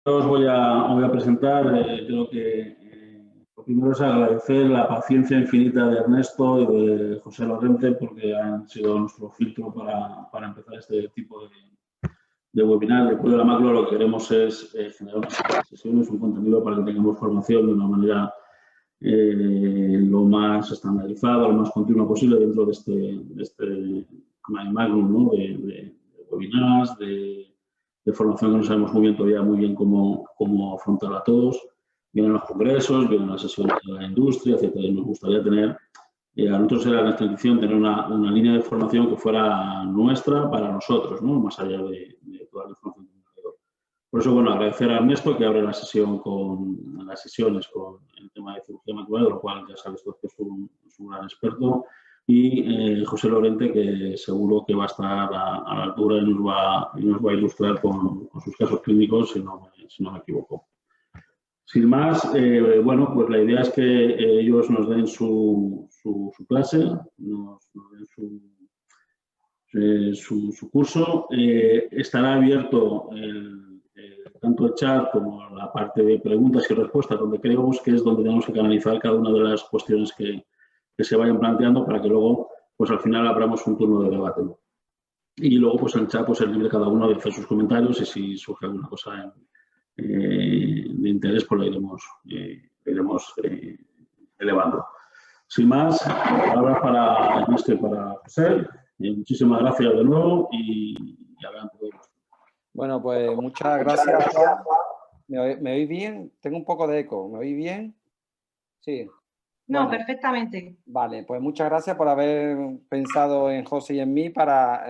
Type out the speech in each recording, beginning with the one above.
Os voy a presentar. Creo que lo primero es agradecer la paciencia infinita de Ernesto y de José Lorente, porque han sido nuestro filtro para empezar este tipo de webinar. Después de la macro lo que queremos es generar una serie de sesiones, un contenido para que tengamos formación de una manera lo más estandarizada, lo más continua posible dentro de este magnum, ¿no? de webinars, de formación que no sabemos muy bien cómo afrontar a todos. Vienen los congresos, vienen las sesiones de la industria, etcétera. Y nos gustaría tener, a nosotros era nuestra intención tener una línea de formación que fuera nuestra para nosotros, ¿no? Más allá de toda la información que alrededor. Por eso, bueno, agradecer a Ernesto que abre las sesiones con el tema de cirugía macular, de lo cual ya sabes que es un gran experto, y José Lorente, que seguro que va a estar a la altura y nos va a ilustrar con sus casos clínicos, si no me equivoco. Sin más, bueno, pues la idea es que ellos nos den su clase, nos den su curso. Estará abierto tanto el chat como la parte de preguntas y respuestas, donde creemos que es donde tenemos que canalizar cada una de las cuestiones que se vayan planteando para que luego, pues al final, abramos un turno de debate. Y luego, pues en el chat, pues es libre cada uno de hacer sus comentarios y si surge alguna cosa de interés, pues la iremos elevando. Sin más, palabras para Ernesto y para José. Muchísimas gracias de nuevo y adelante. Bueno, pues muchas gracias, Juan. ¿Me oís bien? Tengo un poco de eco. ¿Me oís bien? Sí. No, Bueno, perfectamente. Vale, pues muchas gracias por haber pensado en José y en mí para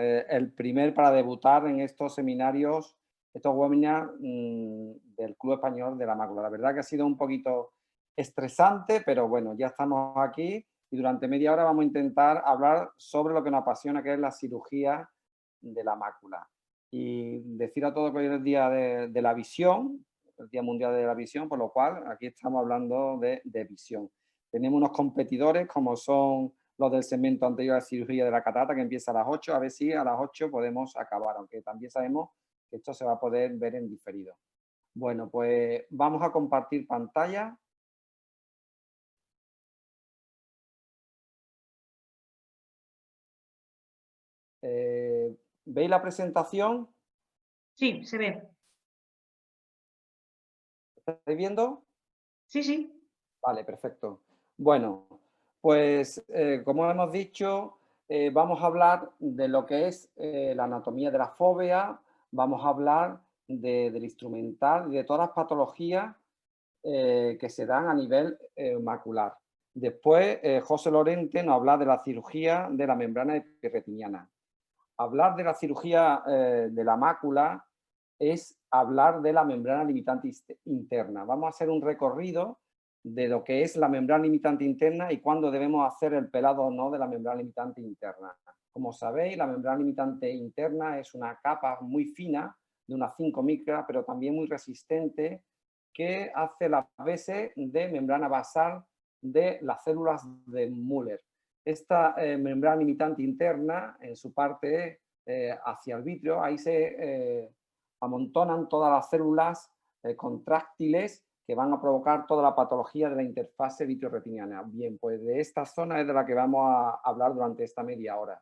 para debutar en estos seminarios, estos webinars del Club Español de la Mácula. La verdad que ha sido un poquito estresante, pero bueno, ya estamos aquí y durante media hora vamos a intentar hablar sobre lo que nos apasiona, que es la cirugía de la mácula. Y decir a todos que hoy es el Día de la Visión, el Día Mundial de la Visión, por lo cual aquí estamos hablando de visión. Tenemos unos competidores como son los del segmento anterior a la cirugía de la catarata, que empieza a las 8, a ver si a las 8 podemos acabar, aunque también sabemos que esto se va a poder ver en diferido. Bueno, pues vamos a compartir pantalla. ¿Veis la presentación? Sí, se ve. ¿Estáis viendo? Sí, sí. Vale, perfecto. Bueno, pues como hemos dicho, vamos a hablar de lo que es la anatomía de la fóvea, vamos a hablar del instrumental y de todas las patologías que se dan a nivel macular. Después, José Lorente nos habla de la cirugía de la membrana epirretiniana. Hablar de la cirugía de la mácula es hablar de la membrana limitante interna. Vamos a hacer un recorrido de lo que es la membrana limitante interna y cuándo debemos hacer el pelado o no de la membrana limitante interna. Como sabéis, la membrana limitante interna es una capa muy fina, de unas 5 micras, pero también muy resistente, que hace las veces de membrana basal de las células de Müller. Esta membrana limitante interna, en su parte hacia el vitrio, ahí se amontonan todas las células contráctiles que van a provocar toda la patología de la interfase vitreoretiniana. Bien, pues de esta zona es de la que vamos a hablar durante esta media hora.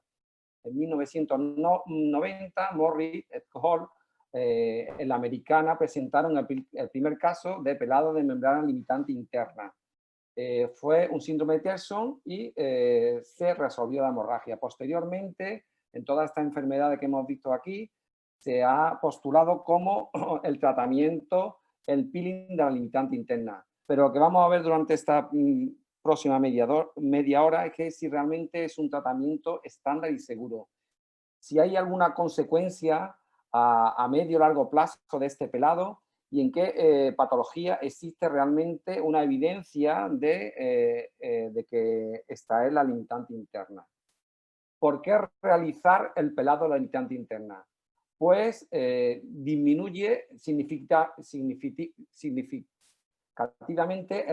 En 1990, Morris et al. En la americana presentaron el primer caso de pelado de membrana limitante interna. Fue un síndrome de Terson y se resolvió la hemorragia. Posteriormente, en todas estas enfermedades que hemos visto aquí, se ha postulado como el tratamiento, el peeling de la limitante interna. Pero lo que vamos a ver durante esta próxima media hora es que si realmente es un tratamiento estándar y seguro. Si hay alguna consecuencia a medio o largo plazo de este pelado y en qué patología existe realmente una evidencia de que esta es la limitante interna. ¿Por qué realizar el pelado de la limitante interna? Pues disminuye significativamente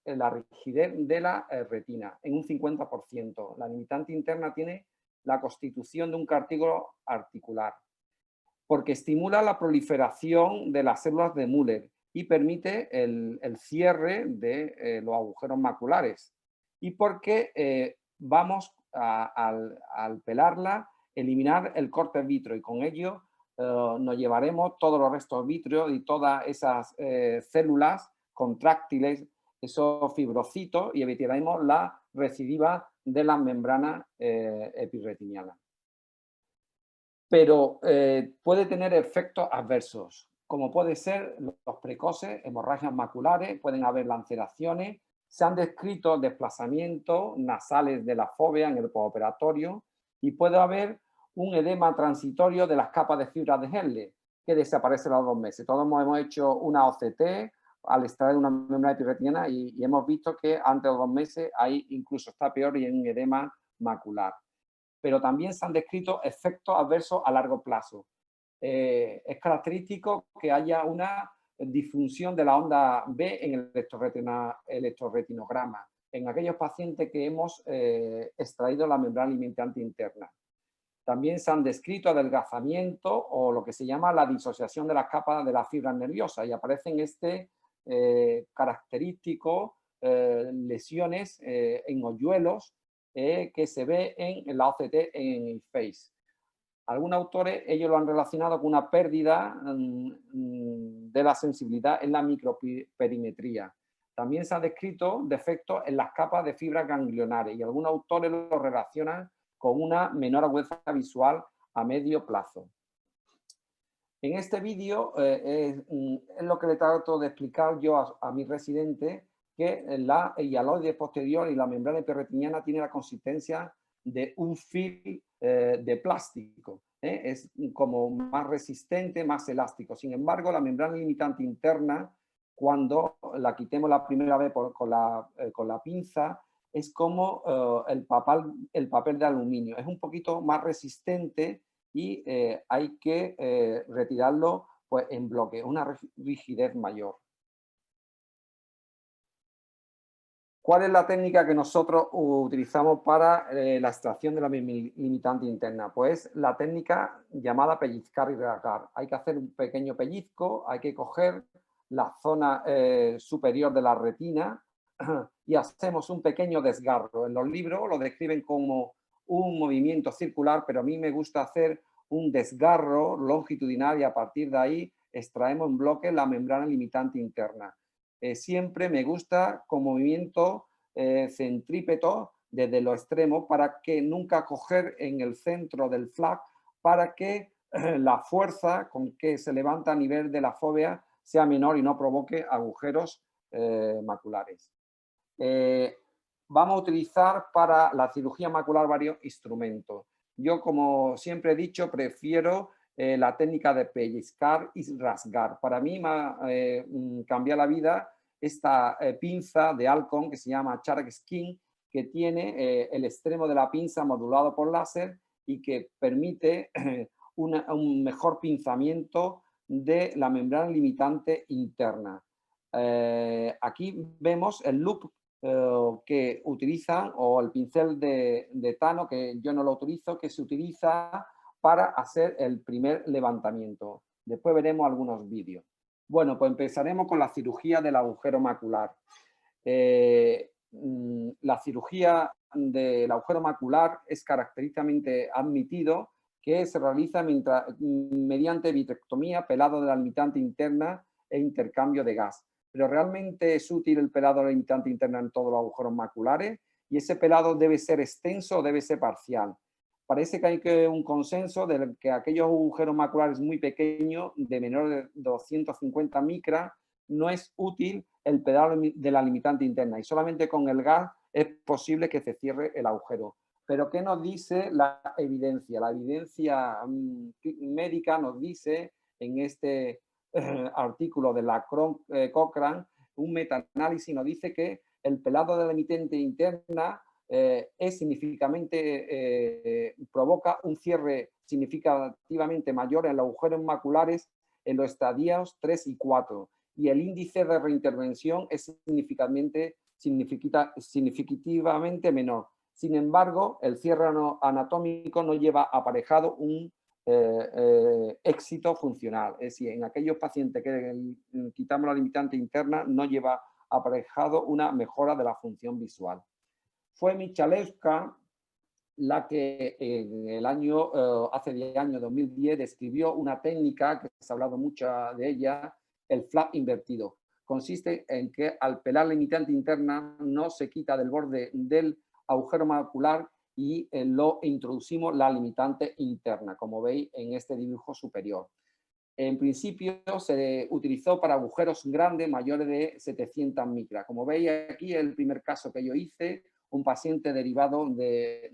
la rigidez de la retina en un 50%. La limitante interna tiene la constitución de un cartílago articular. porque estimula la proliferación de las células de Müller y permite el cierre de los agujeros maculares. Y porque vamos al pelarla, eliminar el corte vítreo y con ello nos llevaremos todos los restos vítreos y todas esas células contráctiles, esos fibrocitos, y evitaremos la recidiva de las membranas epirretinianas. Pero puede tener efectos adversos, como puede ser los precoces, hemorragias maculares, pueden haber laceraciones, se han descrito desplazamientos nasales de la fóvea en el postoperatorio y puede haber un edema transitorio de las capas de fibra de Henle, que desaparece a los 2 meses. Todos hemos hecho una OCT al extraer una membrana epirretiniana y hemos visto que antes de los 2 meses ahí incluso está peor y hay un edema macular. Pero también se han descrito efectos adversos a largo plazo. Es característico que haya una disfunción de la onda B en el electrorretinograma, en aquellos pacientes que hemos extraído la membrana limitante interna. También se han descrito adelgazamiento o lo que se llama la disociación de las capas de las fibras nerviosas y aparecen característico lesiones en hoyuelos que se ve en la OCT en el FACE. Algunos autores ellos lo han relacionado con una pérdida de la sensibilidad en la microperimetría. También se han descrito defectos en las capas de fibras ganglionares y algunos autores lo relacionan con una menor agudeza visual a medio plazo. En este vídeo es lo que le trato de explicar yo a mi residente, que la hialoide posterior y la membrana epirretiniana tiene la consistencia de un film de plástico. Es como más resistente, más elástico. Sin embargo, la membrana limitante interna, cuando la quitemos la primera vez con la pinza, es como el papel de aluminio. Es un poquito más resistente y hay que retirarlo pues, en bloque, una rigidez mayor. ¿Cuál es la técnica que nosotros utilizamos para la extracción de la limitante interna? Pues la técnica llamada pellizcar y rasgar. Hay que hacer un pequeño pellizco, hay que coger la zona superior de la retina y hacemos un pequeño desgarro. En los libros lo describen como un movimiento circular, pero a mí me gusta hacer un desgarro longitudinal y a partir de ahí extraemos en bloque la membrana limitante interna. Siempre me gusta con movimiento centrípeto desde los extremos para que nunca coger en el centro del flap para que la fuerza con que se levanta a nivel de la fóvea sea menor y no provoque agujeros maculares. Vamos a utilizar para la cirugía macular varios instrumentos. Yo, como siempre he dicho, prefiero la técnica de pellizcar y rasgar. Para mí me ha cambiado la vida esta pinza de Alcon que se llama Shark Skin, que tiene el extremo de la pinza modulado por láser y que permite un mejor pinzamiento de la membrana limitante interna. Aquí vemos el loop que utilizan, o el pincel de Tano, que yo no lo utilizo, que se utiliza para hacer el primer levantamiento. Después veremos algunos vídeos. Bueno, pues empezaremos con la cirugía del agujero macular. La cirugía del agujero macular es característicamente admitido que se realiza mediante vitrectomía, pelado de la limitante interna e intercambio de gas. Pero realmente es útil el pelado de la limitante interna en todos los agujeros maculares y ese pelado debe ser extenso o debe ser parcial. Parece que hay un consenso de que aquellos agujeros maculares muy pequeños, de menor de 250 micras, no es útil el pelado de la limitante interna y solamente con el gas es posible que se cierre el agujero. Pero ¿qué nos dice la evidencia? La evidencia médica nos dice en este artículo de la Cochrane, un metaanálisis nos dice que el pelado de la limitante interna provoca un cierre significativamente mayor en los agujeros maculares en los estadios 3 y 4 y el índice de reintervención es significativamente menor. Sin embargo, el cierre anatómico no lleva aparejado un éxito funcional. Es decir, en aquellos pacientes que quitamos la limitante interna no lleva aparejado una mejora de la función visual. Fue Michalewska la que en el año, hace 10 años, 2010, describió una técnica que se ha hablado mucho de ella, el flap invertido. Consiste en que al pelar la limitante interna no se quita del borde del agujero macular y lo introducimos la limitante interna, como veis en este dibujo superior. En principio se utilizó para agujeros grandes mayores de 700 micras. Como veis aquí, el primer caso que yo hice, un paciente derivado de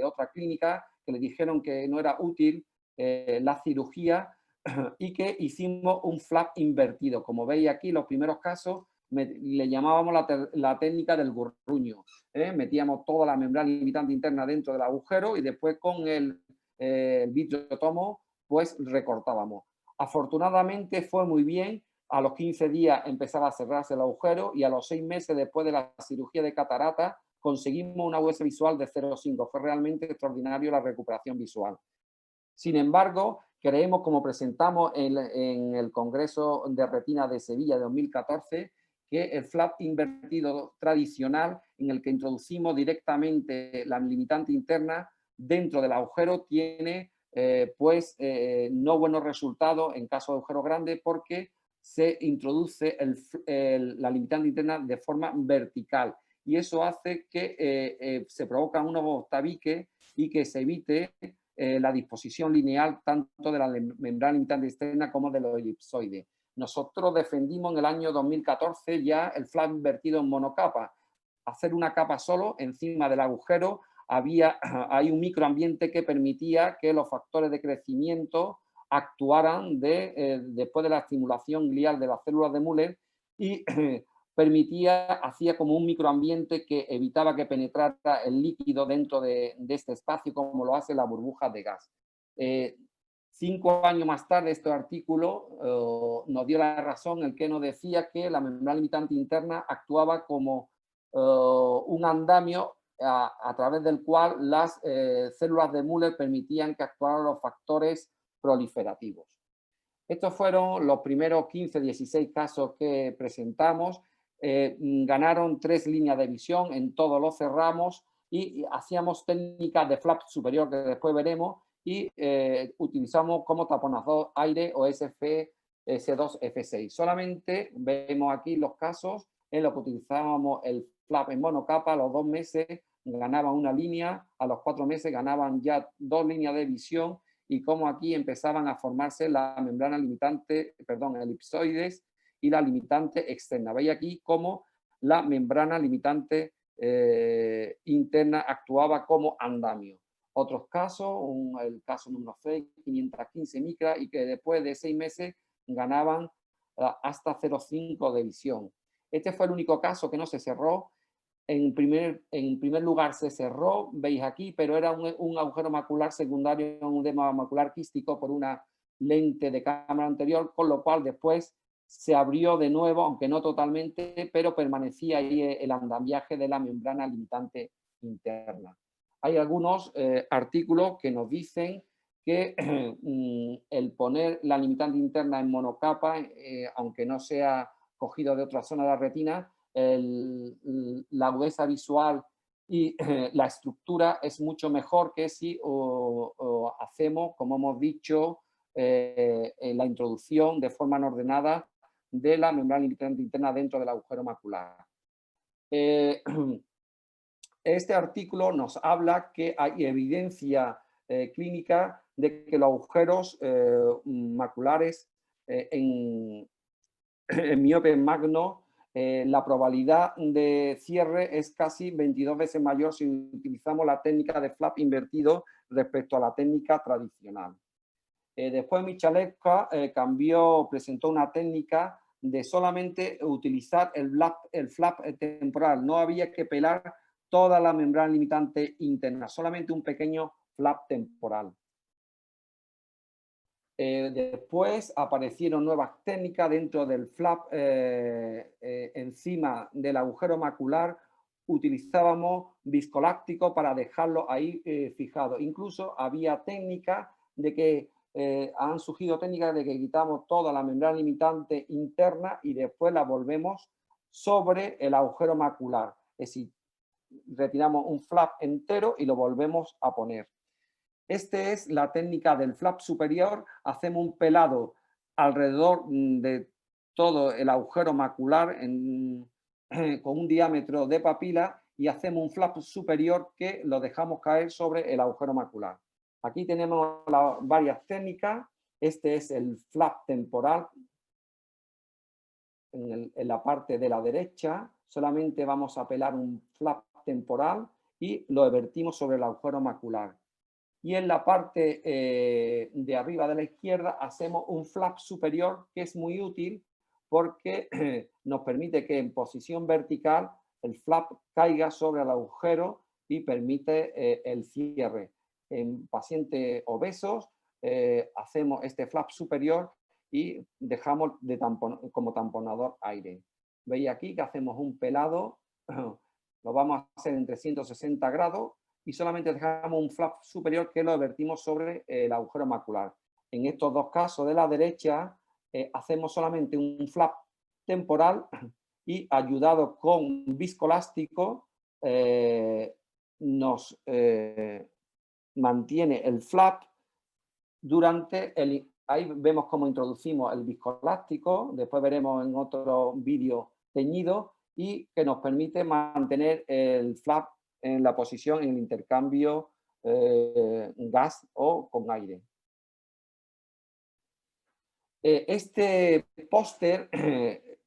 otra clínica que le dijeron que no era útil la cirugía y que hicimos un flap invertido. Como veis aquí, los primeros casos le llamábamos la técnica del gurruño. Metíamos toda la membrana limitante interna dentro del agujero y después con el vitreotomo pues recortábamos. Afortunadamente fue muy bien, a los 15 días empezaba a cerrarse el agujero y a los 6 meses después de la cirugía de catarata conseguimos una US visual de 0,5. Fue realmente extraordinario la recuperación visual. Sin embargo, creemos, como presentamos en el Congreso de Retina de Sevilla de 2014, que el flap invertido tradicional, en el que introducimos directamente la limitante interna dentro del agujero, tiene no buenos resultados en caso de agujero grande porque se introduce la limitante interna de forma vertical y eso hace que se provocan unos tabiques y que se evite la disposición lineal tanto de la membrana limitante externa como de los elipsoides. Nosotros defendimos en el año 2014 ya el flap invertido en monocapa. Hacer una capa solo encima del agujero, hay un microambiente que permitía que los factores de crecimiento actuaran después de la estimulación glial de las células de Müller y hacía como un microambiente que evitaba que penetrara el líquido dentro de este espacio como lo hace la burbuja de gas. 5 años más tarde este artículo nos dio la razón, el que nos decía que la membrana limitante interna actuaba como un andamio a través del cual las células de Müller permitían que actuaran los factores proliferativos. Estos fueron los primeros 15-16 casos que presentamos. Ganaron 3 líneas de visión, en todo lo cerramos y hacíamos técnicas de flap superior que después veremos y utilizamos como taponador aire o SF-S2F6. Solamente vemos aquí los casos en los que utilizábamos el flap en monocapa. A los 2 meses ganaban una línea, a los 4 meses ganaban ya 2 líneas de visión y como aquí empezaban a formarse la membrana limitante, perdón, elipsoides y la limitante externa. Veis aquí cómo la membrana limitante interna actuaba como andamio. Otros casos, el caso número 6, 515 micras y que después de 6 meses ganaban hasta 0,5 de visión. Este fue el único caso que no se cerró. En primer lugar se cerró, veis aquí, pero era un agujero macular secundario, un edema macular quístico por una lente de cámara anterior, con lo cual después se abrió de nuevo, aunque no totalmente, pero permanecía ahí el andamiaje de la membrana limitante interna. Hay algunos artículos que nos dicen que el poner la limitante interna en monocapa, aunque no sea cogido de otra zona de la retina, la agudeza visual y la estructura es mucho mejor que si hacemos, como hemos dicho, la introducción de forma no ordenada de la membrana limitante interna dentro del agujero macular. Este artículo nos habla que hay evidencia clínica de que los agujeros maculares en miope magno, la probabilidad de cierre es casi 22 veces mayor si utilizamos la técnica de flap invertido respecto a la técnica tradicional. Después Michalewska presentó una técnica de solamente utilizar el flap temporal. No había que pelar toda la membrana limitante interna, solamente un pequeño flap temporal. Después aparecieron nuevas técnicas dentro del flap encima del agujero macular. Utilizábamos viscoláctico para dejarlo ahí fijado. Incluso había técnicas de que han surgido técnicas de que quitamos toda la membrana limitante interna y después la volvemos sobre el agujero macular. Es decir, retiramos un flap entero y lo volvemos a poner. Esta es la técnica del flap superior. Hacemos un pelado alrededor de todo el agujero macular con un diámetro de papila y hacemos un flap superior que lo dejamos caer sobre el agujero macular. Aquí tenemos varias técnicas. Este es el flap temporal. En la parte de la derecha solamente vamos a pelar un flap temporal y lo vertimos sobre el agujero macular. Y en la parte de arriba de la izquierda hacemos un flap superior que es muy útil porque nos permite que en posición vertical el flap caiga sobre el agujero y permite el cierre. En pacientes obesos hacemos este flap superior y dejamos como tamponador aire. Veis aquí que hacemos un pelado, lo vamos a hacer en 360 grados y solamente dejamos un flap superior que lo vertimos sobre el agujero macular. En estos dos casos de la derecha hacemos solamente un flap temporal y ayudado con viscoelástico nos mantiene el flap durante el... Ahí vemos cómo introducimos el viscoelástico, después veremos en otro vídeo teñido y que nos permite mantener el flap en la posición en el intercambio gas o con aire. Este póster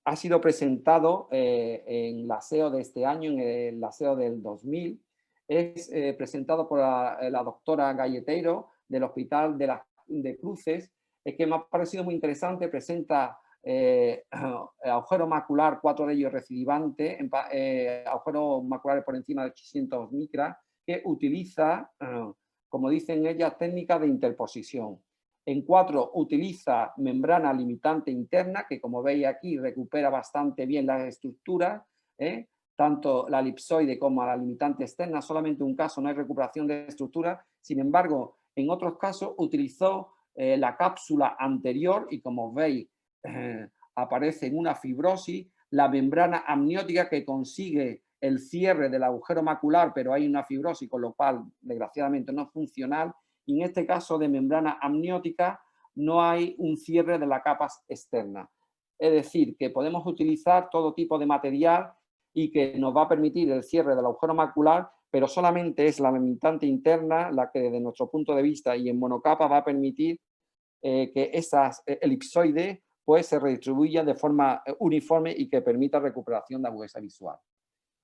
ha sido presentado en la SEO de este año, en la SEO del 2000. Es presentado por la doctora Galleteiro del Hospital de Cruces, que me ha parecido muy interesante. Presenta agujero macular, 4 de ellos recidivantes, agujero macular por encima de 800 micras, que utiliza, como dicen ellas, técnicas de interposición. En 4 utiliza membrana limitante interna, que como veis aquí recupera bastante bien las estructuras, tanto la elipsoide como la limitante externa. Solamente un caso no hay recuperación de estructura. Sin embargo, en otros casos utilizó la cápsula anterior y como veis aparece en una fibrosis, la membrana amniótica que consigue el cierre del agujero macular, pero hay una fibrosis, con lo cual desgraciadamente no es funcional. Y en este caso de membrana amniótica no hay un cierre de la capa externa. Es decir, que podemos utilizar todo tipo de material y que nos va a permitir el cierre del agujero macular, pero solamente es la limitante interna la que desde nuestro punto de vista y en monocapa va a permitir que esas elipsoides pues, se redistribuyan de forma uniforme y que permita recuperación de agudeza visual.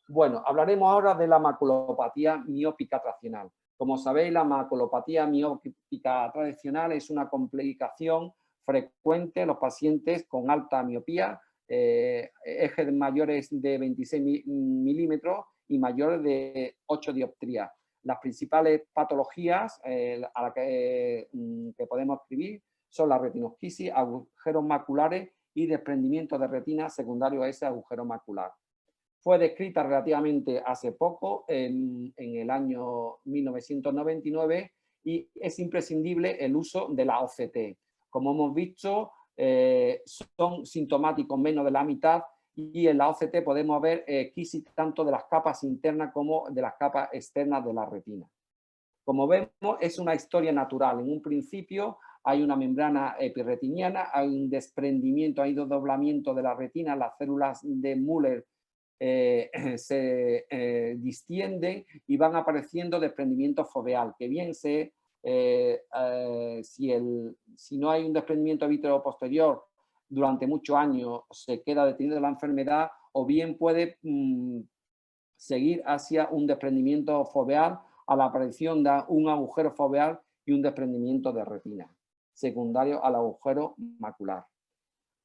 Bueno, hablaremos ahora de la maculopatía miópica traccional. Como sabéis, la maculopatía miópica tradicional es una complicación frecuente en los pacientes con alta miopía, ejes mayores de 26 milímetros y mayores de 8 dioptrías. Las principales patologías a las que podemos escribir son la retinosquisis, agujeros maculares y desprendimiento de retina secundario a ese agujero macular. Fue descrita relativamente hace poco, en el año 1999, y es imprescindible el uso de la OCT. Como hemos visto, son sintomáticos menos de la mitad y en la OCT podemos ver quisis tanto de las capas internas como de las capas externas de la retina. Como vemos, es una historia natural. En un principio hay una membrana epirretiniana, hay un desprendimiento, hay desdoblamiento de la retina, las células de Müller se distienden y van apareciendo desprendimiento foveal, que bien sé si no hay un desprendimiento vítreo-posterior durante muchos años se queda detenido la enfermedad o bien puede seguir hacia un desprendimiento foveal a la aparición de un agujero foveal y un desprendimiento de retina secundario al agujero macular.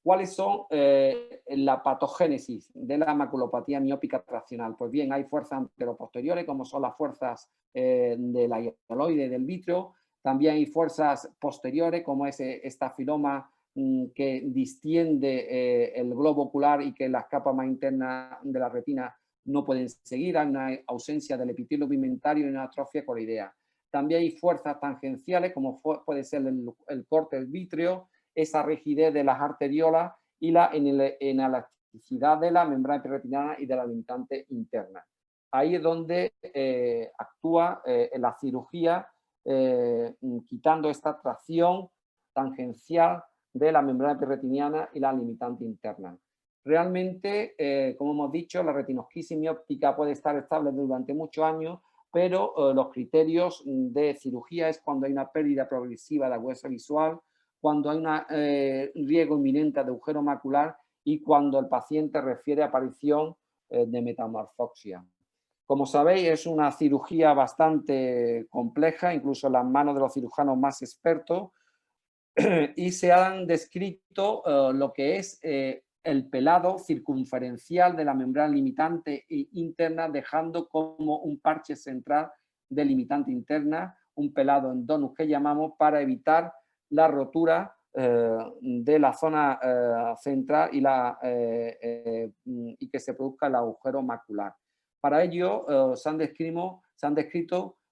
¿Cuáles son la patogénesis de la maculopatía miópica traccional? Pues bien, hay fuerzas anteroposteriores, como son las fuerzas de la hialoide del vítreo. También hay fuerzas posteriores, como es estafiloma que distiende el globo ocular y que las capas más internas de la retina no pueden seguir. Hay una ausencia del epitelio pigmentario y una atrofia coroidea. también hay fuerzas tangenciales, como puede ser el corte del vítreo, esa rigidez de las arteriolas y la inelasticidad de la membrana epirretiniana y de la limitante interna. Ahí es donde actúa en la cirugía, quitando esta tracción tangencial de la membrana epirretiniana y la limitante interna. Realmente, como hemos dicho, la retinosquisis mióptica puede estar estable durante muchos años, pero los criterios de cirugía es cuando hay una pérdida progresiva de agudeza visual, cuando hay un riesgo inminente de agujero macular y cuando el paciente refiere a aparición de metamorfoxia. Como sabéis, es una cirugía bastante compleja, incluso en las manos de los cirujanos más expertos, y se han descrito lo que es el pelado circunferencial de la membrana limitante interna, dejando como un parche central de limitante interna, un pelado en donus que llamamos, para evitar la rotura de la zona central y que se produzca el agujero macular. Para ello se han descrito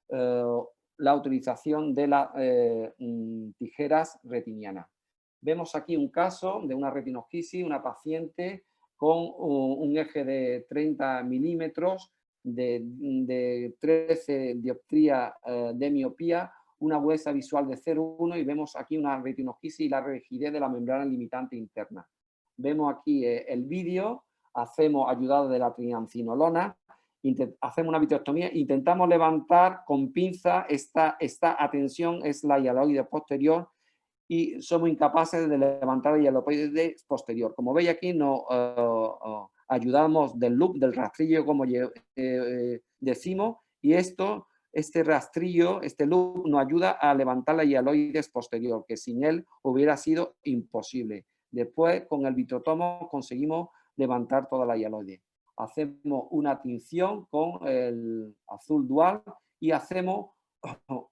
la utilización de las tijeras retinianas. Vemos aquí un caso de una retinosquisis, una paciente con un eje de 30 milímetros, de 13 dioptrías de miopía, una agudeza visual de 0,1 y vemos aquí una retinosquisis y la rigidez de la membrana limitante interna. Vemos aquí el vídeo, hacemos ayudado de la triancinolona, hacemos una vitrectomía, intentamos levantar con pinza esta atención, es la hialoide posterior, y somos incapaces de levantar la hialoide posterior. Como veis aquí, nos ayudamos del loop, del rastrillo, como decimos, y este rastrillo, este loop, nos ayuda a levantar la hialoide posterior, que sin él hubiera sido imposible. Después, con el vitrectomo, conseguimos levantar toda la hialoide. Hacemos una tinción con el azul dual y hacemos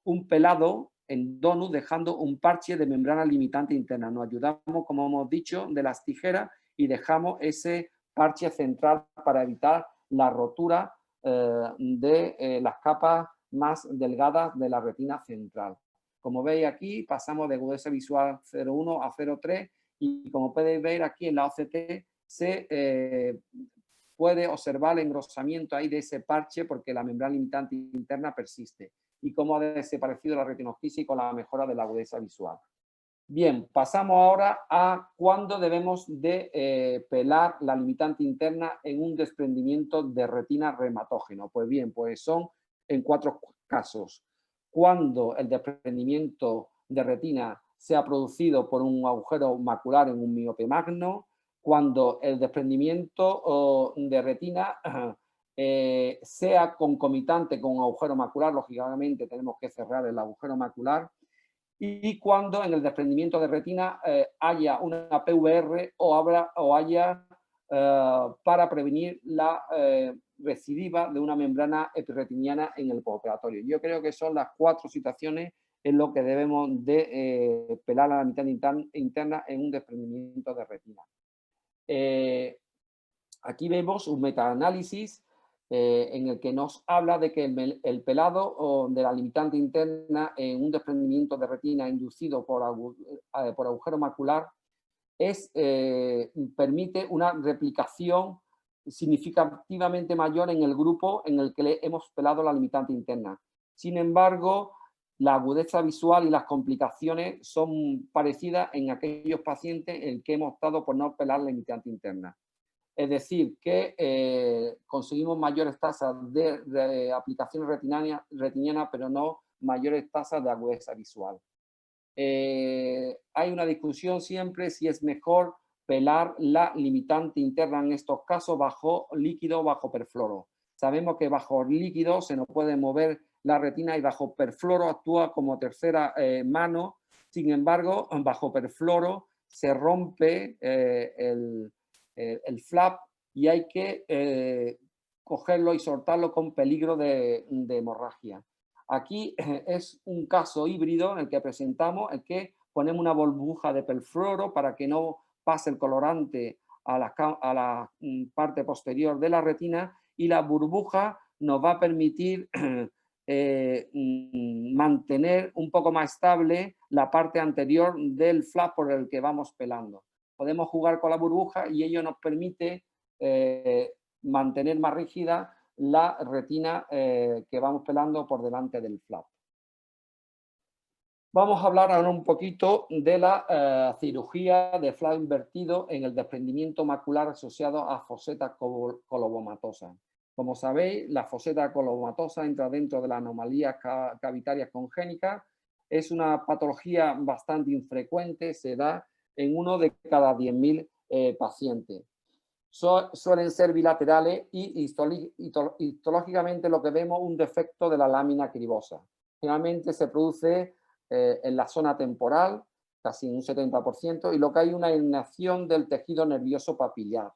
un pelado en donus dejando un parche de membrana limitante interna. Nos ayudamos, como hemos dicho, de las tijeras y dejamos ese parche central para evitar la rotura de las capas más delgadas de la retina central. Como veis aquí, pasamos de agudeza visual 0,1 a 0,3 y como podéis ver aquí en la OCT se puede observar el engrosamiento ahí de ese parche porque la membrana limitante interna persiste y cómo ha desaparecido la retinosquisis con la mejora de la agudeza visual. Bien, pasamos ahora a cuándo debemos de pelar la limitante interna en un desprendimiento de retina reumatógeno. Pues bien, pues son en 4 casos. Cuando el desprendimiento de retina se ha producido por un agujero macular en un miope magno, cuando el desprendimiento de retina sea concomitante con un agujero macular, lógicamente tenemos que cerrar el agujero macular, y cuando en el desprendimiento de retina haya una PVR o haya para prevenir la recidiva de una membrana epirretiniana en el postoperatorio. Yo creo que son las 4 situaciones en lo que debemos de pelar la mitad interna en un desprendimiento de retina. Aquí vemos un metaanálisis en el que nos habla de que el pelado de la limitante interna en un desprendimiento de retina inducido por agujero macular permite una replicación significativamente mayor en el grupo en el que le hemos pelado la limitante interna. Sin embargo, la agudeza visual y las complicaciones son parecidas en aquellos pacientes en que hemos optado por no pelar la limitante interna. Es decir, que conseguimos mayores tasas de aplicaciones retinianas, pero no mayores tasas de agudeza visual. Hay una discusión siempre si es mejor pelar la limitante interna en estos casos bajo líquido o bajo perfluoro. Sabemos que bajo líquido se nos puede mover la retina y bajo perfluoro actúa como tercera mano. Sin embargo, bajo perfluoro se rompe el flap y hay que cogerlo y soltarlo con peligro de hemorragia. Aquí es un caso híbrido en el que presentamos el que ponemos una burbuja de perfluoro para que no pase el colorante a la parte posterior de la retina y la burbuja nos va a permitir mantener un poco más estable la parte anterior del flap por el que vamos pelando. Podemos jugar con la burbuja y ello nos permite mantener más rígida la retina que vamos pelando por delante del flap. Vamos a hablar ahora un poquito de la cirugía de flap invertido en el desprendimiento macular asociado a foseta colobomatosa. Como sabéis, la foseta colobomatosa entra dentro de las anomalías cavitarias congénitas. Es una patología bastante infrecuente, se da en 1 de cada 10.000 pacientes. Suelen ser bilaterales y histológicamente lo que vemos un defecto de la lámina cribosa. Generalmente se produce en la zona temporal, casi un 70%, y lo que hay una inacción del tejido nervioso papilar.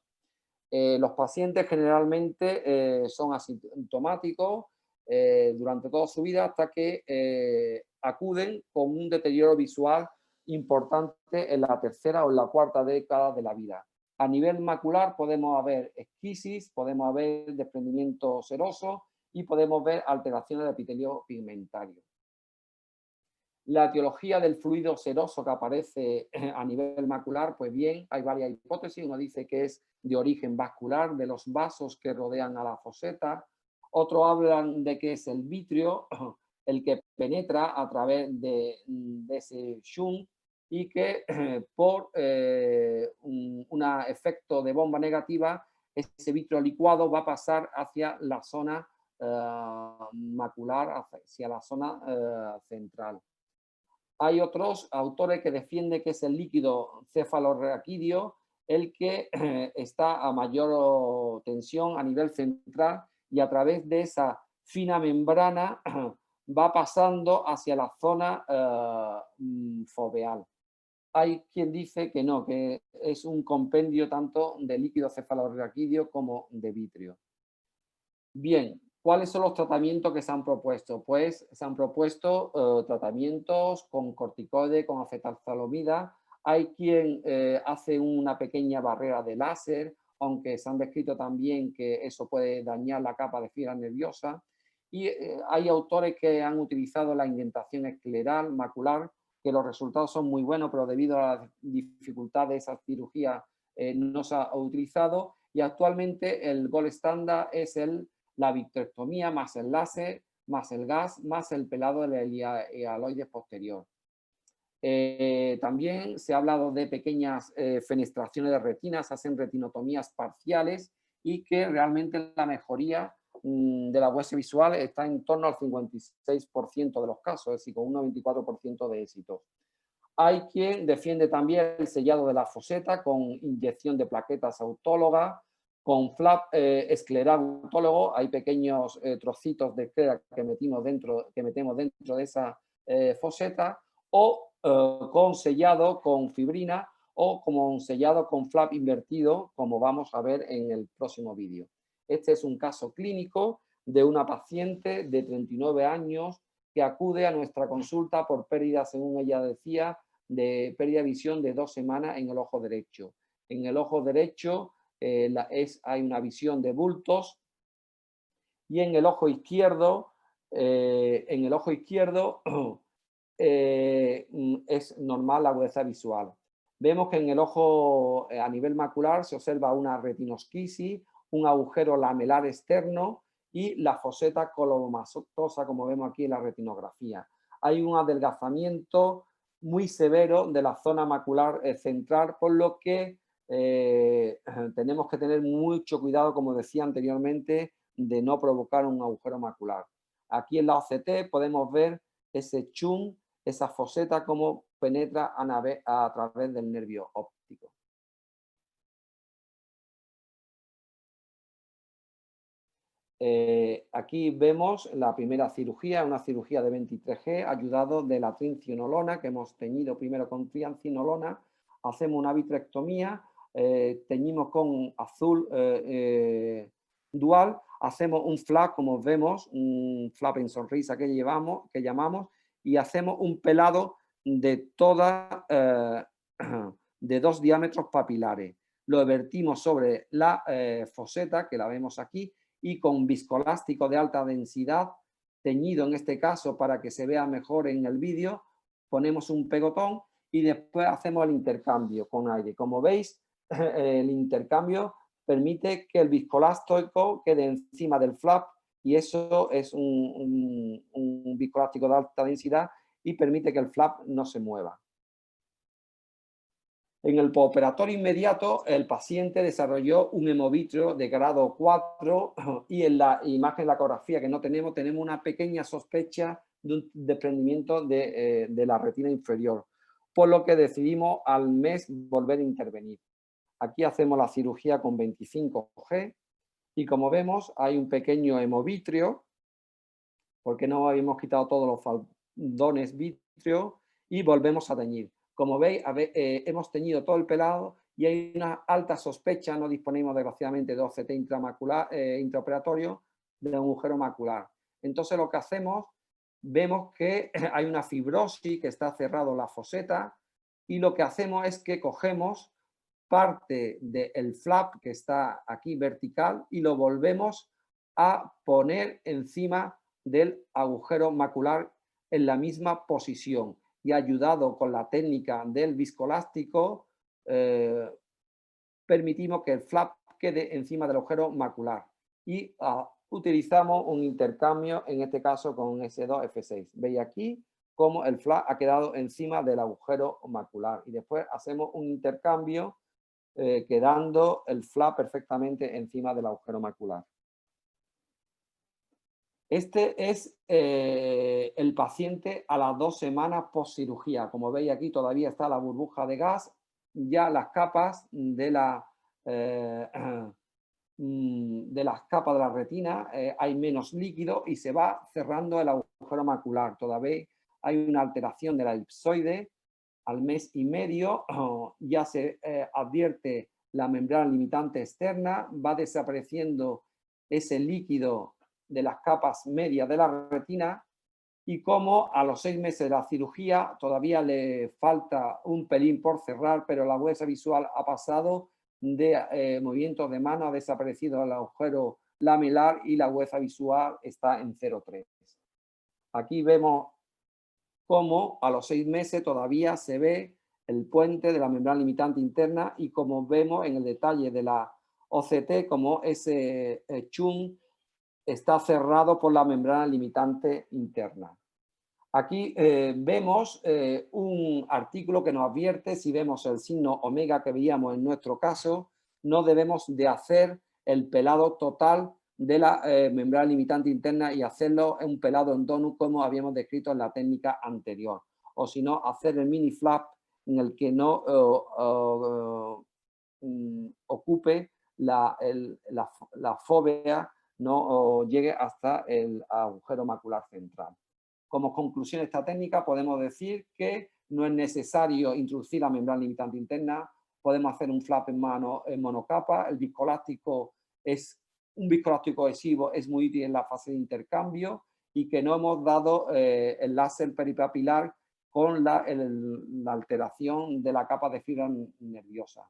Los pacientes generalmente son asintomáticos durante toda su vida hasta que acuden con un deterioro visual importante en la tercera o en la cuarta década de la vida. A nivel macular podemos ver esquisis, podemos ver desprendimiento seroso y podemos ver alteraciones de epitelio pigmentario. La etiología del fluido seroso que aparece a nivel macular, pues bien, hay varias hipótesis. Uno dice que es de origen vascular, de los vasos que rodean a la foseta. Otros hablan de que es el vitrio el que penetra a través de ese shunt y que por un efecto de bomba negativa, ese vitrio licuado va a pasar hacia la zona macular, hacia la zona central. Hay otros autores que defienden que es el líquido cefalorraquídeo el que está a mayor tensión a nivel central y a través de esa fina membrana va pasando hacia la zona foveal. Hay quien dice que no, que es un compendio tanto de líquido cefalorraquídeo como de vitrio. Bien, ¿cuáles son los tratamientos que se han propuesto? Pues se han propuesto tratamientos con corticoide, con acetalsalamida. Hay quien hace una pequeña barrera de láser, aunque se han descrito también que eso puede dañar la capa de fibra nerviosa. Y hay autores que han utilizado la indentación escleral macular, que los resultados son muy buenos, pero debido a la dificultad de esa cirugía no se ha utilizado. Y actualmente el gold estándar es la vitrectomía más el láser, más el gas, más el pelado del hialoide posterior. También se ha hablado de pequeñas fenestraciones de retinas, se hacen retinotomías parciales y que realmente la mejoría de la huesa visual está en torno al 56% de los casos, es decir, con un 94% de éxito. Hay quien defiende también el sellado de la foseta con inyección de plaquetas autólogas, con flap escleral autólogo. Hay pequeños trocitos de esclera que metemos dentro de esa foseta, o con sellado con fibrina o como sellado con flap invertido, como vamos a ver en el próximo vídeo. Este es un caso clínico de una paciente de 39 años que acude a nuestra consulta por pérdida, según ella decía, de pérdida de visión de 2 semanas en el ojo derecho. En el ojo derecho hay una visión de bultos y en el ojo izquierdo, es normal la agudeza visual. Vemos que en el ojo a nivel macular se observa una retinosquisis, un agujero lamelar externo y la foseta colobomatosa, como vemos aquí en la retinografía. Hay un adelgazamiento muy severo de la zona macular central, por lo que tenemos que tener mucho cuidado, como decía anteriormente, de no provocar un agujero macular. Aquí en la OCT podemos ver ese shunt, esa foseta, cómo penetra a través del nervio óptico. Aquí vemos la primera cirugía, una cirugía de 23G, ayudado de la triamcinolona, que hemos teñido primero con triamcinolona. Hacemos una vitrectomía, teñimos con azul dual, hacemos un flap, como vemos, un flap en sonrisa que llamamos, y hacemos un pelado de de 2 diámetros papilares. Lo vertimos sobre la foseta, que la vemos aquí, y con viscoelástico de alta densidad teñido en este caso para que se vea mejor en el vídeo, ponemos un pegotón y después hacemos el intercambio con aire. Como veis, el intercambio permite que el viscoelástico quede encima del flap y eso es un viscoelástico de alta densidad y permite que el flap no se mueva. En el postoperatorio inmediato, el paciente desarrolló un hemovitrio de grado 4 y en la imagen de la ecografía que no tenemos una pequeña sospecha de un desprendimiento de la retina inferior, por lo que decidimos al mes volver a intervenir. Aquí hacemos la cirugía con 25G y como vemos hay un pequeño hemovitrio, porque no habíamos quitado todos los faldones vitrio y volvemos a teñir. Como veis, hemos teñido todo el pelado y hay una alta sospecha, no disponemos desgraciadamente de OCT intraoperatorio, de un agujero macular. Entonces lo que hacemos, vemos que hay una fibrosis, que está cerrado la foseta y lo que hacemos es que cogemos parte del flap que está aquí vertical y lo volvemos a poner encima del agujero macular en la misma posición. Y ayudado con la técnica del viscoelástico, permitimos que el flap quede encima del agujero macular. Y utilizamos un intercambio, en este caso con S2, F6. Veis aquí cómo el flap ha quedado encima del agujero macular. Y después hacemos un intercambio quedando el flap perfectamente encima del agujero macular. Este es el paciente a las 2 semanas post cirugía. Como veis aquí todavía está la burbuja de gas, ya las capas de las capas de la retina hay menos líquido y se va cerrando el agujero macular. Todavía hay una alteración de la elipsoide. Al mes y medio ya se advierte la membrana limitante externa, va desapareciendo ese líquido de las capas medias de la retina y como a los 6 meses de la cirugía todavía le falta un pelín por cerrar, pero la agudeza visual ha pasado de movimientos de mano, ha desaparecido el agujero lamelar y la agudeza visual está en 0,3. Aquí vemos cómo a los 6 meses todavía se ve el puente de la membrana limitante interna y como vemos en el detalle de la OCT, como ese chum está cerrado por la membrana limitante interna. Aquí vemos un artículo que nos advierte, si vemos el signo omega que veíamos en nuestro caso, no debemos de hacer el pelado total de la membrana limitante interna y hacerlo en un pelado en donut como habíamos descrito en la técnica anterior. O si no, hacer el mini flap en el que no ocupe la fóvea, no llegue hasta el agujero macular central. Como conclusión de esta técnica podemos decir que no es necesario introducir la membrana limitante interna, podemos hacer un flap en monocapa, el viscoelástico es un viscoelástico adhesivo, es muy útil en la fase de intercambio y que no hemos dado el láser peripapilar con la alteración de la capa de fibra nerviosa.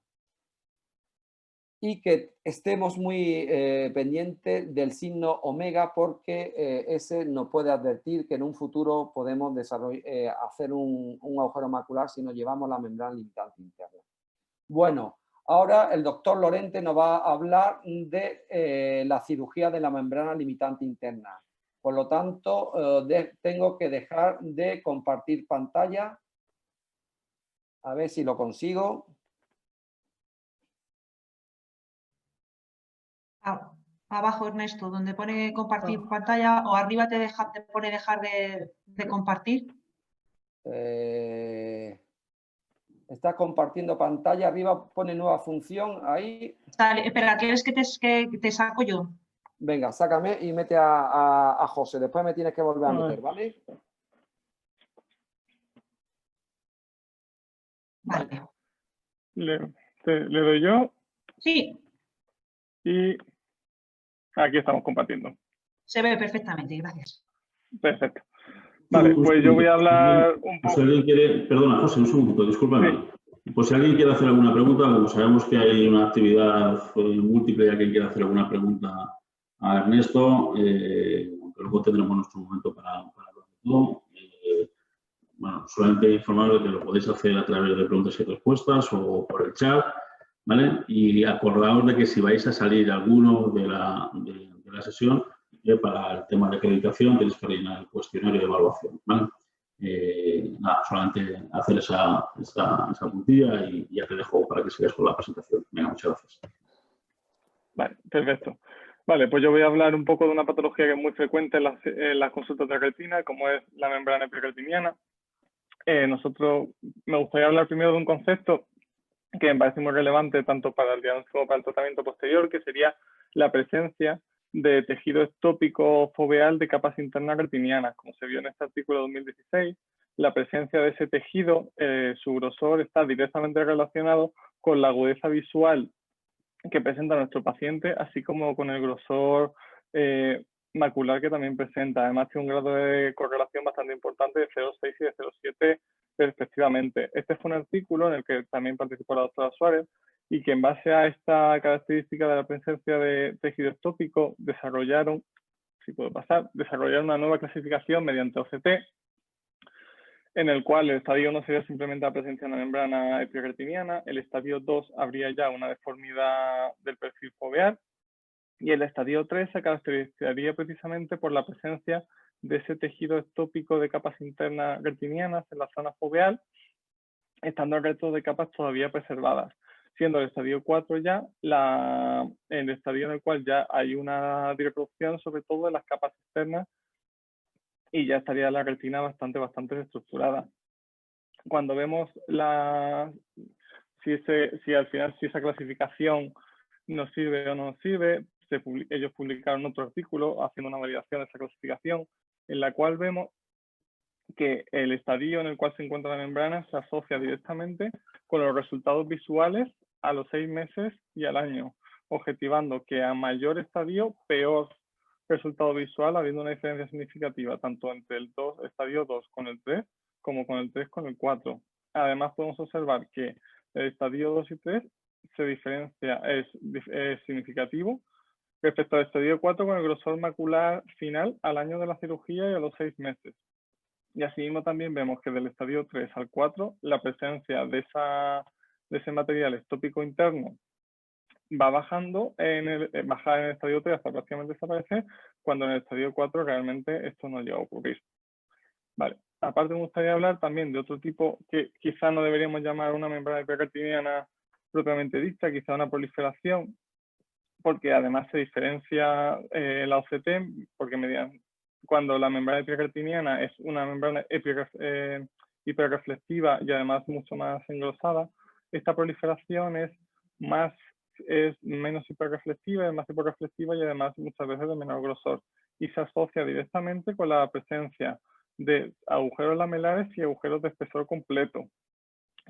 Y que estemos muy pendientes del signo omega porque ese nos puede advertir que en un futuro podemos hacer un agujero macular si nos llevamos la membrana limitante interna. Bueno, ahora el doctor Lorente nos va a hablar de la cirugía de la membrana limitante interna. Por lo tanto, tengo que dejar de compartir pantalla. A ver si lo consigo. Abajo, Ernesto, donde pone compartir pantalla o arriba te pone dejar de compartir. Está compartiendo pantalla, arriba pone nueva función, ahí. Dale, espera, ¿quieres que te saco yo? Venga, sácame y mete a José, después me tienes que volver a meter, ¿vale? Vale. ¿Le doy yo? Sí. Y aquí estamos compartiendo. Se ve perfectamente, gracias. Perfecto. Vale, pues yo voy a hablar un poco. Si alguien quiere, perdona, José, un segundito, discúlpame. Sí. Pues si alguien quiere hacer alguna pregunta, como sabemos que hay una actividad múltiple y alguien quiere hacer alguna pregunta a Ernesto, aunque luego tendremos nuestro momento para hablar de todo. Bueno, solamente informaros de que lo podéis hacer a través de preguntas y respuestas o por el chat, ¿vale? Y acordaos de que si vais a salir alguno de la sesión, para el tema de acreditación tenéis que rellenar el cuestionario de evaluación, ¿vale? Nada, solamente hacer esa puntilla y ya te dejo para que sigas con la presentación. Venga, muchas gracias. Vale, perfecto. Vale, pues yo voy a hablar un poco de una patología que es muy frecuente en las consultas de retina, como es la membrana epicretiniana. Me gustaría hablar primero de un concepto que me parece muy relevante tanto para el diagnóstico como para el tratamiento posterior, que sería la presencia de tejido ectópico foveal de capas internas retinianas. Como se vio en este artículo 2016, la presencia de ese tejido, su grosor está directamente relacionado con la agudeza visual que presenta nuestro paciente, así como con el grosor macular que también presenta. Además, tiene un grado de correlación bastante importante de 0,6 y de 0,7 respectivamente. Este fue un artículo en el que también participó la doctora Suárez y que en base a esta característica de la presencia de tejido ectópico desarrollaron una nueva clasificación mediante OCT, en el cual el estadio 1 sería simplemente la presencia de una membrana epicretiniana, el estadio 2 habría ya una deformidad del perfil foveal y el estadio 3 se caracterizaría precisamente por la presencia de ese tejido ectópico de capas internas retinianas en la zona foveal, estando el resto de capas todavía preservadas, siendo el estadio 4 ya el estadio en el cual ya hay una reproducción sobre todo de las capas externas y ya estaría la retina bastante desestructurada. Cuando vemos si al final esa clasificación nos sirve o no nos sirve, ellos publicaron otro artículo haciendo una validación de esa clasificación, en la cual vemos que el estadio en el cual se encuentra la membrana se asocia directamente con los resultados visuales a los 6 meses y al año, objetivando que a mayor estadio, peor resultado visual, habiendo una diferencia significativa tanto entre el estadio 2 con el 3 como con el 3 con el 4. Además, podemos observar que el estadio 2 y 3 se diferencia, es significativo respecto al estadio 4 con el grosor macular final al año de la cirugía y a los 6 meses. Y asimismo también vemos que del estadio 3 al 4 la presencia de ese material ectópico interno va bajando, baja en el estadio 3 hasta prácticamente desaparecer, cuando en el estadio 4 realmente esto no llega a ocurrir. Vale. Aparte me gustaría hablar también de otro tipo que quizá no deberíamos llamar una membrana epicretiniana propiamente dicha, quizá una proliferación, porque además se diferencia la OCT, porque cuando la membrana epicretiniana es una membrana hiperreflectiva y además mucho más engrosada, esta proliferación es menos hiperreflectiva, es más hiperreflectiva y además muchas veces de menor grosor, y se asocia directamente con la presencia de agujeros lamelares y agujeros de espesor completo,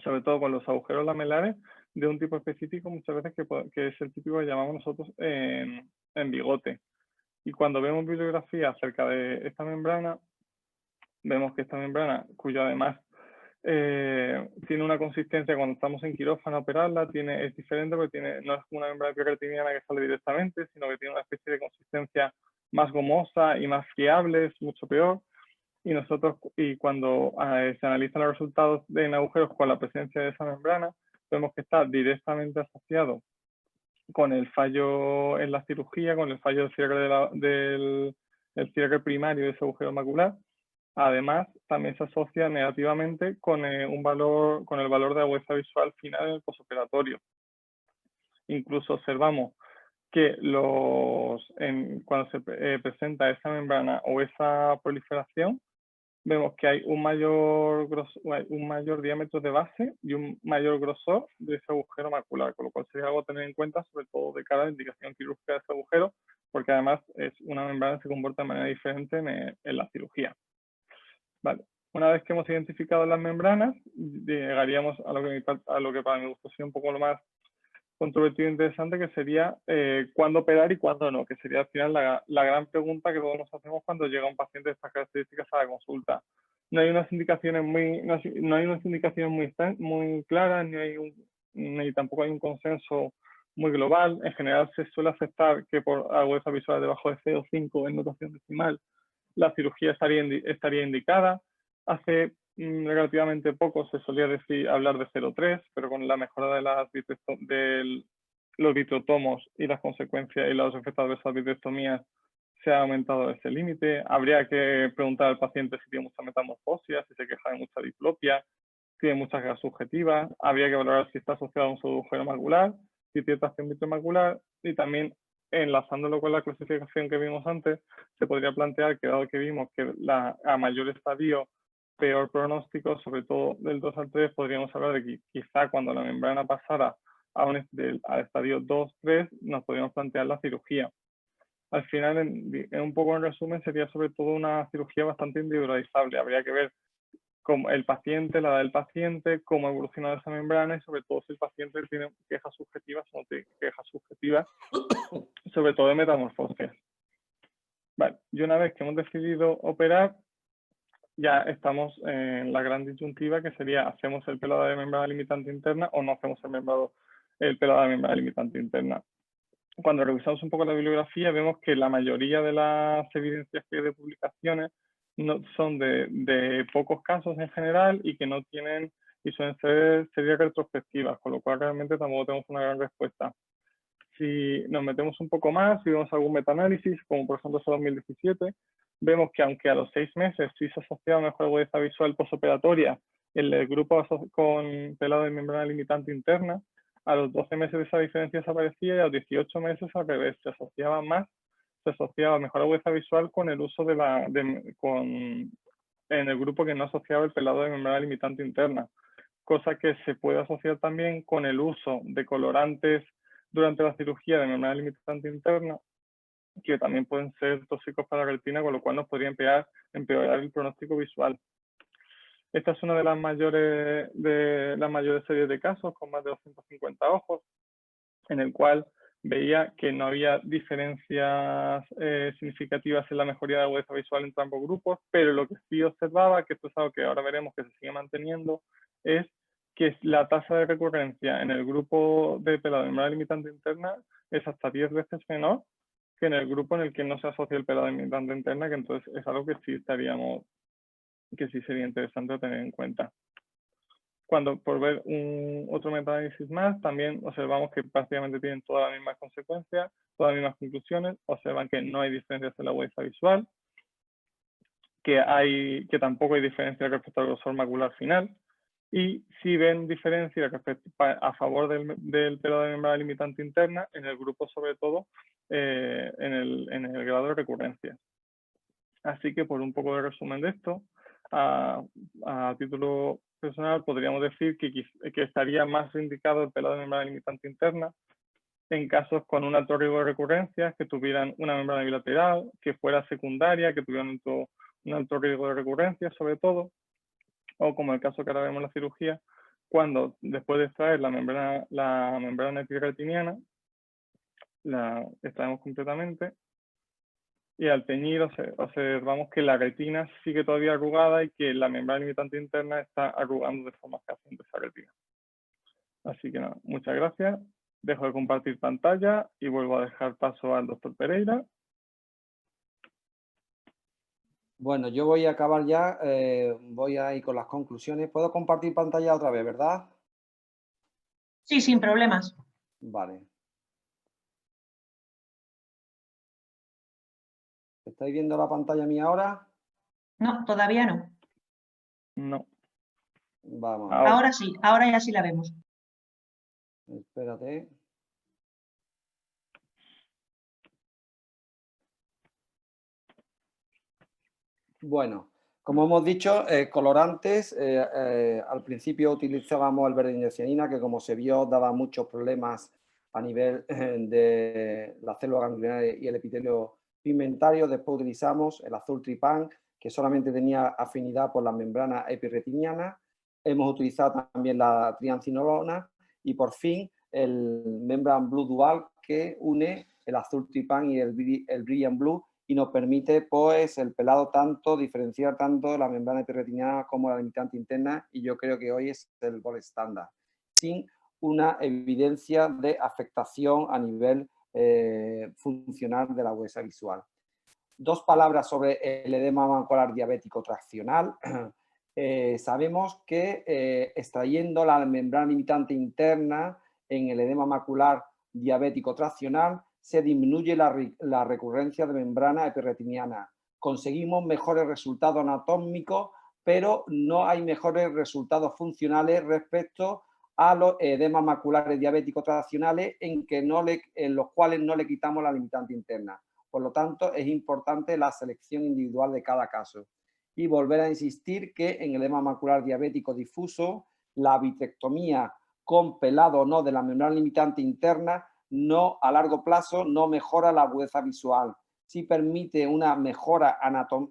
sobre todo con los agujeros lamelares de un tipo específico muchas veces que es el típico que llamamos nosotros en bigote. Y cuando vemos bibliografía acerca de esta membrana, vemos que esta membrana, cuyo además tiene una consistencia cuando estamos en quirófano a operarla, es diferente porque no es una membrana epicretiniana que sale directamente, sino que tiene una especie de consistencia más gomosa y más fiable, es mucho peor. Y cuando se analizan los resultados en agujeros con la presencia de esa membrana, vemos que está directamente asociado con el fallo en la cirugía, con el fallo del cierre, cierre primario de ese agujero macular. Además, también se asocia negativamente con el valor de agudeza visual final en el posoperatorio. Incluso observamos que cuando se presenta esa membrana o esa proliferación, vemos que hay un mayor diámetro de base y un mayor grosor de ese agujero macular, con lo cual sería algo a tener en cuenta, sobre todo de cara a la indicación quirúrgica de ese agujero, porque además es una membrana que se comporta de manera diferente en la cirugía. Vale. Una vez que hemos identificado las membranas, llegaríamos a lo que para mi gusto sería un poco lo más controvertido e interesante, que sería cuándo operar y cuándo no, que sería al final la gran pregunta que todos nos hacemos cuando llega un paciente de estas características a la consulta. No hay unas indicaciones muy claras, ni tampoco hay un consenso muy global. En general se suele aceptar que por agudeza visual debajo de 0,5 en notación decimal la cirugía estaría indicada. Hace relativamente poco se solía hablar de 0,3, pero con la mejora de los vitrectomos y las consecuencias y los efectos adversos de las vitrectomías se ha aumentado ese límite. Habría que preguntar al paciente si tiene mucha metamorfosis, si se queja de mucha diplopia, si tiene muchas guías subjetivas. Habría que valorar si está asociado a un pseudoagujero macular, si tiene tracción vitromacular, y también, enlazándolo con la clasificación que vimos antes, se podría plantear que, dado que vimos que a mayor estadio, peor pronóstico, sobre todo del 2 al 3, podríamos hablar de que quizá cuando la membrana pasara al estadio 2-3, nos podríamos plantear la cirugía. Al final, un poco en resumen, sería sobre todo una cirugía bastante individualizable. Habría que ver cómo el paciente, la edad del paciente, cómo ha evolucionado esa membrana y sobre todo si el paciente tiene quejas subjetivas o no tiene quejas subjetivas, sobre todo de metamorfosis. Vale, y una vez que hemos decidido operar, ya estamos en la gran disyuntiva, que sería: ¿hacemos el pelado de membrana limitante interna o no hacemos el pelado de membrana limitante interna? Cuando revisamos un poco la bibliografía, vemos que la mayoría de las evidencias que hay de publicaciones son de pocos casos en general y que no tienen, y suelen ser series retrospectivas, con lo cual realmente tampoco tenemos una gran respuesta. Si nos metemos un poco más, si vemos algún metaanálisis, como por ejemplo ese 2017, vemos que aunque a los 6 meses sí se asociaba mejor agudeza visual posoperatoria en el grupo con pelado de membrana limitante interna, a los 12 meses esa diferencia desaparecía y a los 18 meses al revés, se asociaba mejor agudeza visual con el uso en el grupo que no asociaba el pelado de membrana limitante interna, cosa que se puede asociar también con el uso de colorantes durante la cirugía de membrana limitante interna, que también pueden ser tóxicos para la retina, con lo cual nos podría empeorar el pronóstico visual. Esta es una de las mayores series de casos, con más de 250 ojos, en el cual veía que no había diferencias significativas en la mejoría de agudeza visual entre ambos grupos, pero lo que sí observaba, que esto es algo que ahora veremos que se sigue manteniendo, es que la tasa de recurrencia en el grupo de pelado de membrana limitante interna es hasta 10 veces menor que en el grupo en el que no se asocia el pelado de limitante interna, que entonces es algo que sí sería interesante tener en cuenta. Por ver otro metaanálisis más, también observamos que prácticamente tienen todas las mismas consecuencias, todas las mismas conclusiones. Observan que no hay diferencias en la agudeza visual, que tampoco hay diferencia respecto al grosor macular final, y sí ven diferencia a favor del pelado de membrana limitante interna en el grupo, sobre todo en el grado de recurrencia. Así que, por un poco de resumen de esto, a título personal podríamos decir que estaría más indicado el pelado de membrana limitante interna en casos con un alto riesgo de recurrencias, que tuvieran una membrana bilateral, que fuera secundaria, que tuvieran un alto riesgo de recurrencias sobre todo, o como el caso que ahora vemos en la cirugía, cuando después de extraer la membrana epirretiniana, la extraemos completamente, y al teñir observamos que la retina sigue todavía arrugada y que la membrana limitante interna está arrugando de forma creciente esa retina. Así que nada, muchas gracias. Dejo de compartir pantalla y vuelvo a dejar paso al doctor Pereira. Bueno, yo voy a acabar ya, voy a ir con las conclusiones. ¿Puedo compartir pantalla otra vez, verdad? Sí, sin problemas. Vale. ¿Estáis viendo la pantalla mía ahora? No, todavía no. No. Vamos. Ahora sí, ahora ya sí la vemos. Espérate. Bueno, como hemos dicho, colorantes, al principio utilizábamos el verde-indocianina, que como se vio daba muchos problemas a nivel de las células ganglionares y el epitelio pigmentario. Después utilizamos el azul tripán, que solamente tenía afinidad por la membrana epirretiniana. Hemos utilizado también la triancinolona y por fin el Membran Blue Dual, que une el azul tripán y el Brilliant Blue, y nos permite pues el pelado diferenciar tanto la membrana epirretiniana como la limitante interna, y yo creo que hoy es el gold estándar, sin una evidencia de afectación a nivel funcional de la agudeza visual. Dos palabras sobre el edema macular diabético traccional. Sabemos que extrayendo la membrana limitante interna en el edema macular diabético traccional se disminuye la recurrencia de membrana epirretiniana. Conseguimos mejores resultados anatómicos, pero no hay mejores resultados funcionales respecto a los edemas maculares diabéticos traccionales en los cuales no le quitamos la limitante interna. Por lo tanto, es importante la selección individual de cada caso. Y volver a insistir que en el edema macular diabético difuso, la vitrectomía con pelado o no de la membrana limitante interna a largo plazo no mejora la agudeza visual. Sí permite una mejora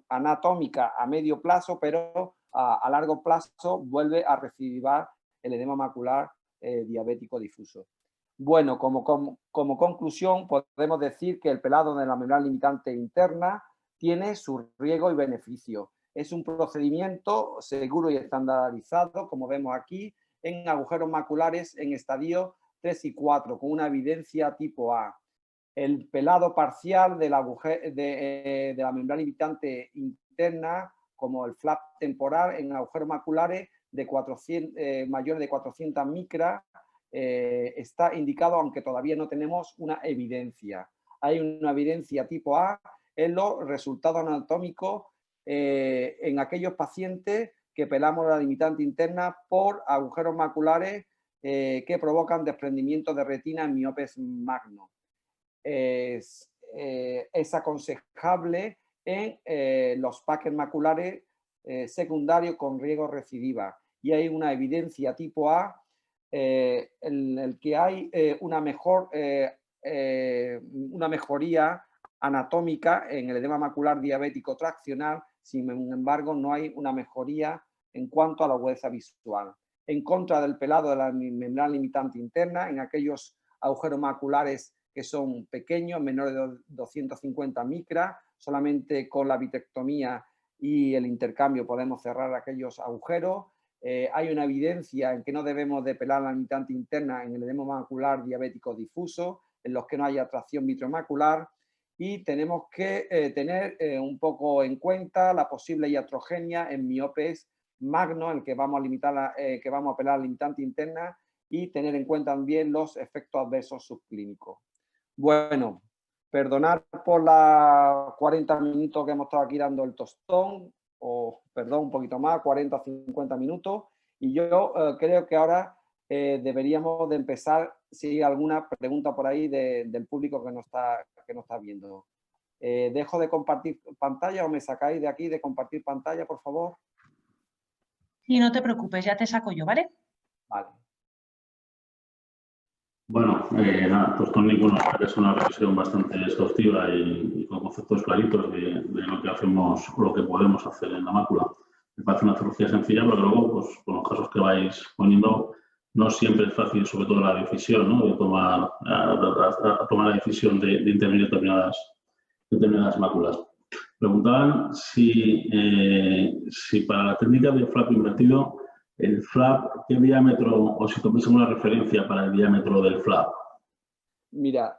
anatómica a medio plazo, pero a largo plazo vuelve a recidivar el edema macular diabético difuso. Bueno, como conclusión, podemos decir que el pelado de la membrana limitante interna tiene su riesgo y beneficio. Es un procedimiento seguro y estandarizado, como vemos aquí, en agujeros maculares en estadio 3 y 4, con una evidencia tipo A. El pelado parcial de la membrana limitante interna, como el flap temporal en agujeros maculares mayores de 400 micras, está indicado, aunque todavía no tenemos una evidencia. Hay una evidencia tipo A en los resultados anatómicos en aquellos pacientes que pelamos la limitante interna por agujeros maculares que provocan desprendimiento de retina en miopes magno. Es aconsejable en los paques maculares secundarios con riesgo recidiva. Y hay una evidencia tipo A en el que hay una mejoría anatómica en el edema macular diabético traccional. Sin embargo, no hay una mejoría en cuanto a la agudeza visual. En contra del pelado de la membrana limitante interna, en aquellos agujeros maculares que son pequeños, menores de 250 micras, solamente con la vitrectomía y el intercambio podemos cerrar aquellos agujeros. Hay una evidencia en que no debemos de pelar la limitante interna en el edema macular diabético difuso, en los que no haya tracción vitromacular, y tenemos que tener un poco en cuenta la posible iatrogenia en miopes magno, en el que vamos a pelar la limitante interna, y tener en cuenta también los efectos adversos subclínicos. Bueno, perdonar por los 40 minutos que hemos estado aquí dando el tostón, o perdón, un poquito más, 40 o 50 minutos, y yo creo que ahora deberíamos de empezar, si hay alguna pregunta por ahí del público que nos está viendo. ¿Dejo de compartir pantalla o me sacáis de aquí de compartir pantalla, por favor? Sí, no te preocupes, ya te saco yo, ¿vale? Vale. Bueno, nada, pues con ninguno, es una revisión bastante exhaustiva y con conceptos claritos de lo que hacemos o lo que podemos hacer en la mácula. Me parece una cirugía sencilla, pero luego, pues, con los casos que vais poniendo, no siempre es fácil, sobre todo la decisión, ¿no? De tomar la decisión de intervenir determinadas máculas. Preguntaban si para la técnica de flap invertido, el flap, ¿qué diámetro, o si tomáis una referencia para el diámetro del flap? Mira,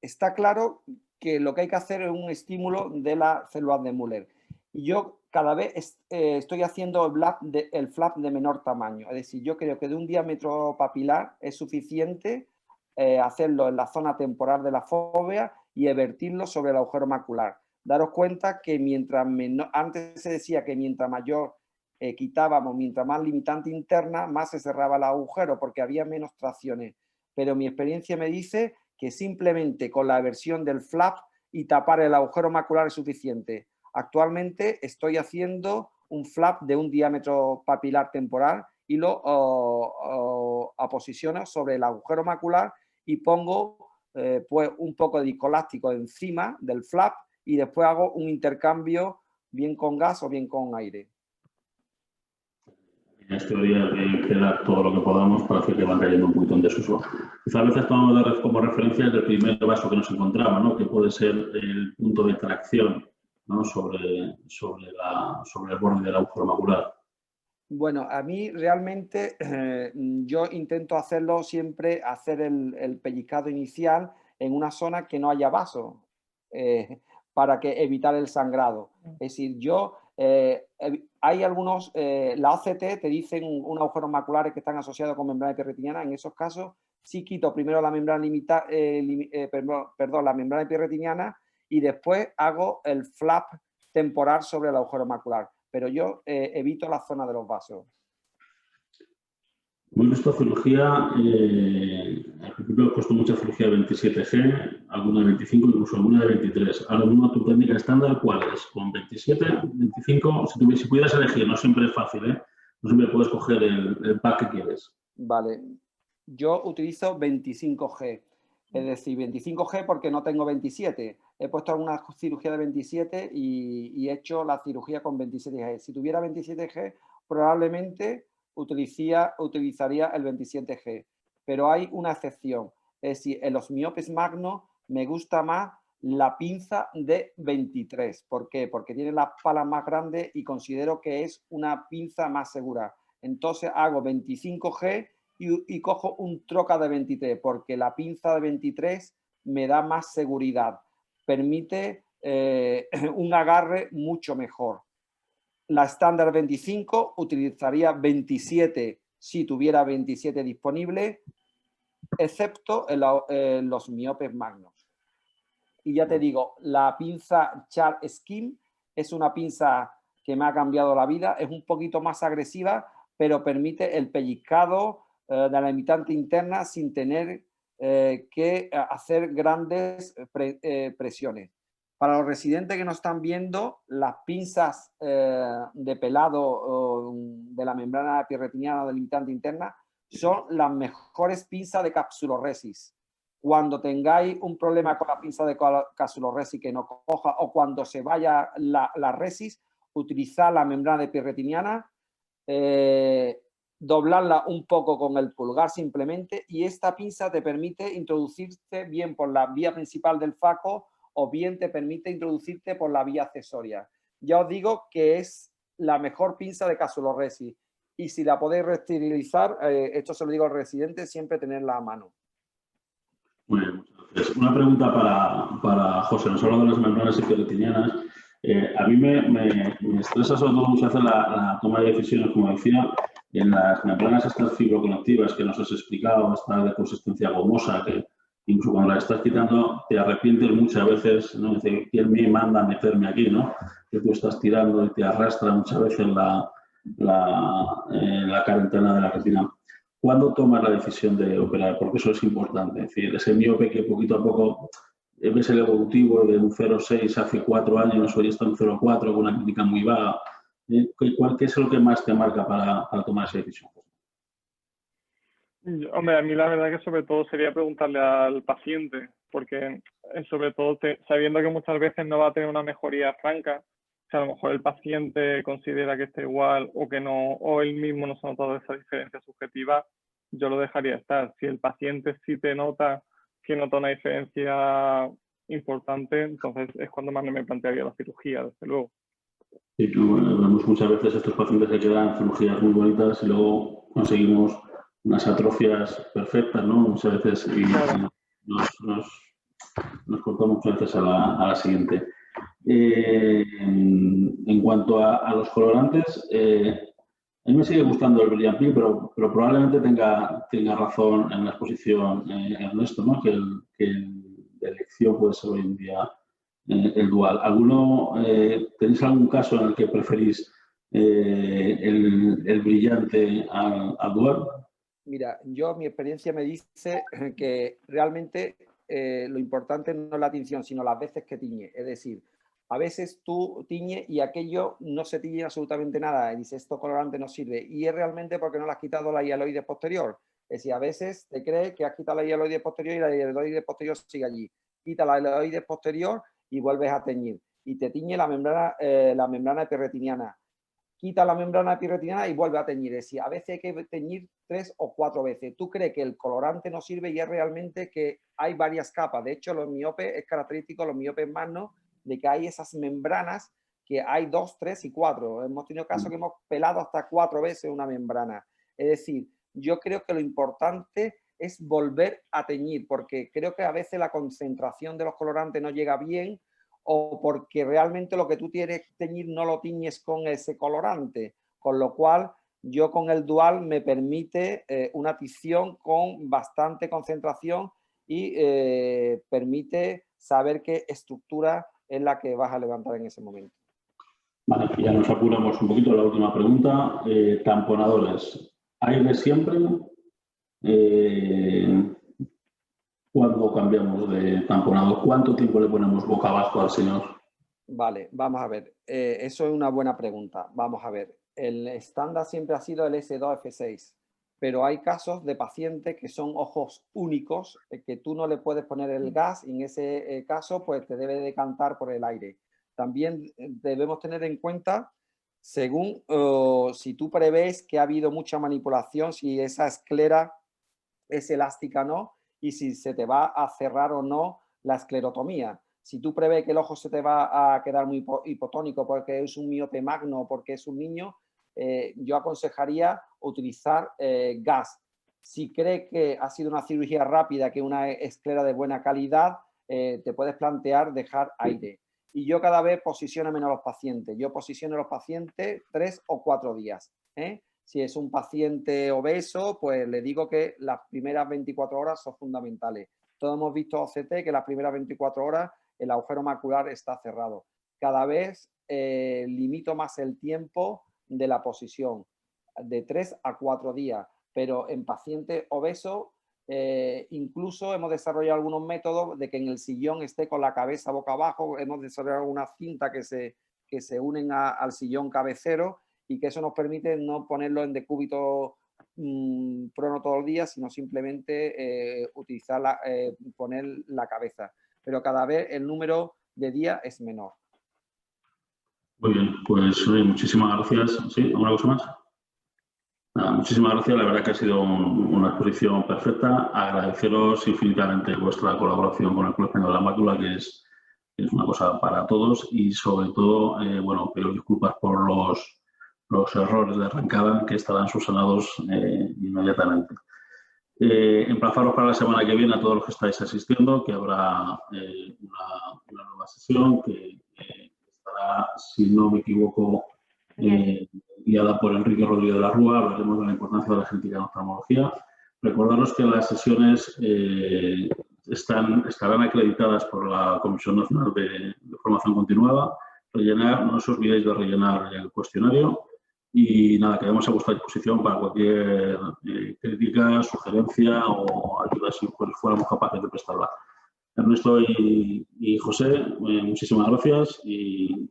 está claro que lo que hay que hacer es un estímulo de las células de Müller. Y yo cada vez estoy haciendo el flap de menor tamaño. Es decir, yo creo que de un diámetro papilar es suficiente hacerlo en la zona temporal de la fóvea y vertirlo sobre el agujero macular. Daros cuenta que antes se decía que mientras mayor quitábamos, mientras más limitante interna, más se cerraba el agujero porque había menos tracciones. Pero mi experiencia me dice que simplemente con la eversión del flap y tapar el agujero macular es suficiente. Actualmente estoy haciendo un flap de un diámetro papilar temporal y lo aposiciono sobre el agujero macular y pongo pues un poco de discoláctico encima del flap y después hago un intercambio bien con gas o bien con aire. En teoría de quedar todo lo que podamos para hacer que van cayendo un poquito en desuso. Quizá a veces tomamos como referencia el primer vaso que nos encontraba, ¿no? Que puede ser el punto de tracción, ¿no? sobre el borde del agujero macular. Bueno, a mí realmente yo intento hacer el pellizcado inicial en una zona que no haya vaso. para que evitar el sangrado. Es decir, hay algunos, la OCT te dicen unos agujeros maculares que están asociados con membrana epirretiniana. En esos casos sí quito primero la membrana la membrana epirretiniana y después hago el flap temporal sobre el agujero macular. Pero yo evito la zona de los vasos. Hemos visto cirugía, al principio he puesto mucha cirugía de 27G, alguna de 25, incluso alguna de 23. Ahora mismo tu técnica estándar, ¿cuál es? ¿Con 27, 25? Si pudieras elegir, no siempre es fácil, ¿eh? No siempre puedes coger el pack que quieres. Vale, yo utilizo 25G, es decir, 25G porque no tengo 27. He puesto alguna cirugía de 27 y he hecho la cirugía con 27G. Si tuviera 27G, probablemente utilizaría el 27G, pero hay una excepción. Es decir, en los miopes magnos me gusta más la pinza de 23. ¿Por qué? Porque tiene las palas más grandes y considero que es una pinza más segura. Entonces hago 25G y cojo un troca de 23, porque la pinza de 23 me da más seguridad, permite un agarre mucho mejor. La estándar 25 utilizaría 27 si tuviera 27 disponible, excepto en los miopes magnos. Y ya te digo, la pinza Char Skin es una pinza que me ha cambiado la vida, es un poquito más agresiva, pero permite el pellizcado de la limitante interna sin tener que hacer grandes presiones. Para los residentes que nos están viendo, las pinzas de pelado de la membrana epirretiniana delimitante interna son las mejores pinzas de capsuloresis. Cuando tengáis un problema con la pinza de capsuloresis que no coja o cuando se vaya la resis, utilizad la membrana epirretiniana, doblarla un poco con el pulgar simplemente y esta pinza te permite introducirte bien por la vía principal del faco o bien te permite introducirte por la vía accesoria. Ya os digo que es la mejor pinza de capsuloresis y si la podéis resterilizar, esto se lo digo al residente, siempre tenerla a mano. Muy bien, muchas gracias. Una pregunta para José. Nos habla de las membranas epirretinianas. A mí me estresa sobre todo mucho hacer la toma de decisiones, como decía, en las membranas estas fibroconectivas que nos has explicado, esta de consistencia gomosa, que incluso cuando la estás quitando te arrepientes muchas veces, ¿no? Dice, ¿quién me manda a meterme aquí, no? Que tú estás tirando y te arrastra muchas veces la carentena de la retina. ¿Cuándo tomas la decisión de operar? Porque eso es importante. Es decir, ese miope que poquito a poco ves el evolutivo de un 0,6 hace 4 años, hoy está en 0,4 con una clínica muy vaga. ¿Qué es lo que más te marca para tomar esa decisión? Hombre, a mí la verdad que sobre todo sería preguntarle al paciente, porque sobre todo sabiendo que muchas veces no va a tener una mejoría franca, si a lo mejor el paciente considera que está igual o que no, o él mismo no se ha notado esa diferencia subjetiva, yo lo dejaría estar. Si el paciente sí te nota que nota una diferencia importante, entonces es cuando más me plantearía la cirugía, desde luego. Sí, vemos muchas veces estos pacientes que quedan cirugías muy bonitas y luego conseguimos unas atrofias perfectas, ¿no? Muchas veces y nos cortamos muchas veces a la siguiente. En cuanto a los colorantes, a mí me sigue gustando el Brilliant Peel, pero probablemente tenga razón en la exposición Ernesto, ¿no? Que el de elección puede ser hoy en día el dual. ¿Tenéis algún caso en el que preferís el brillante al dual? Mira, mi experiencia me dice que realmente lo importante no es la tinción, sino las veces que tiñe. Es decir, a veces tú tiñes y aquello no se tiñe absolutamente nada y dices, esto colorante no sirve. Y es realmente porque no le has quitado la hialoide posterior. Es decir, a veces te crees que has quitado la hialoide posterior y la hialoide posterior sigue allí. Quita la hialoide posterior y vuelves a teñir. Y te tiñe la membrana epirretiniana. Quita la membrana epirretiniana y vuelve a teñir. Es decir, a veces hay que teñir 3 o 4 veces. Tú crees que el colorante no sirve y es realmente que hay varias capas. De hecho, los miopes es característico, los miopes magnos, de que hay esas membranas que hay 2, 3 y 4. Hemos tenido casos que hemos pelado hasta 4 veces una membrana. Es decir, yo creo que lo importante es volver a teñir, porque creo que a veces la concentración de los colorantes no llega bien o porque realmente lo que tú quieres teñir no lo tiñes con ese colorante, con lo cual yo con el dual me permite una tinción con bastante concentración y permite saber qué estructura es la que vas a levantar en ese momento. Vale, ya nos apuramos un poquito a la última pregunta. Tamponadores. ¿Aire siempre? ¿Cuándo cambiamos de tamponador? ¿Cuánto tiempo le ponemos boca abajo al señor? Vale, vamos a ver. Eso es una buena pregunta. Vamos a ver. El estándar siempre ha sido el S2, F6, pero hay casos de pacientes que son ojos únicos, que tú no le puedes poner el gas y en ese caso pues te debe decantar por el aire. También debemos tener en cuenta, según si tú prevés que ha habido mucha manipulación, si esa esclera es elástica o no, y si se te va a cerrar o no la esclerotomía. Si tú prevés que el ojo se te va a quedar muy hipotónico porque es un miope magno o porque es un niño, yo aconsejaría utilizar gas. Si crees que ha sido una cirugía rápida, que una esclera de buena calidad, te puedes plantear dejar aire. Y yo cada vez posiciono menos a los pacientes. Yo posiciono a los pacientes 3 o 4 días. Si es un paciente obeso, pues le digo que las primeras 24 horas son fundamentales. Todos hemos visto OCT que las primeras 24 horas el agujero macular está cerrado. Cada vez limito más el tiempo de la posición, de 3 a 4 días, pero en pacientes obesos incluso hemos desarrollado algunos métodos de que en el sillón esté con la cabeza boca abajo, hemos desarrollado algunas cintas que se unen al sillón cabecero y que eso nos permite no ponerlo en decúbito prono todo el día, sino simplemente utilizar poner la cabeza. Pero cada vez el número de días es menor. Muy bien, pues muchísimas gracias. ¿Sí? ¿Alguna cosa más? Nada, muchísimas gracias. La verdad que ha sido una exposición perfecta. Agradeceros infinitamente vuestra colaboración con el Club Español de la Mácula, que es una cosa para todos, y sobre todo, bueno, pido disculpas por los errores de arrancada que estarán subsanados inmediatamente. Emplazaros para la semana que viene a todos los que estáis asistiendo, que habrá una nueva sesión que estará, si no me equivoco, guiada por Enrique Rodríguez de la Rúa. Hablaremos de la importancia de la genética en oftalmología. Recordaros que las sesiones estarán acreditadas por la Comisión Nacional de Formación Continuada. No os olvidéis de rellenar el cuestionario. Y nada, quedamos a vuestra disposición para cualquier crítica, sugerencia o ayuda si fuéramos capaces de prestarla. Ernesto y José, muchísimas gracias y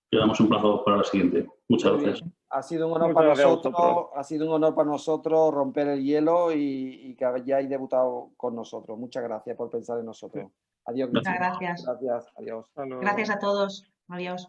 quedamos emplazados para la siguiente. Muchas gracias. Ha sido un honor para nosotros, ha sido un honor para nosotros romper el hielo y que hayáis debutado con nosotros. Muchas gracias por pensar en nosotros. Adiós. Muchas gracias. Gracias. Adiós. Gracias a todos. Adiós.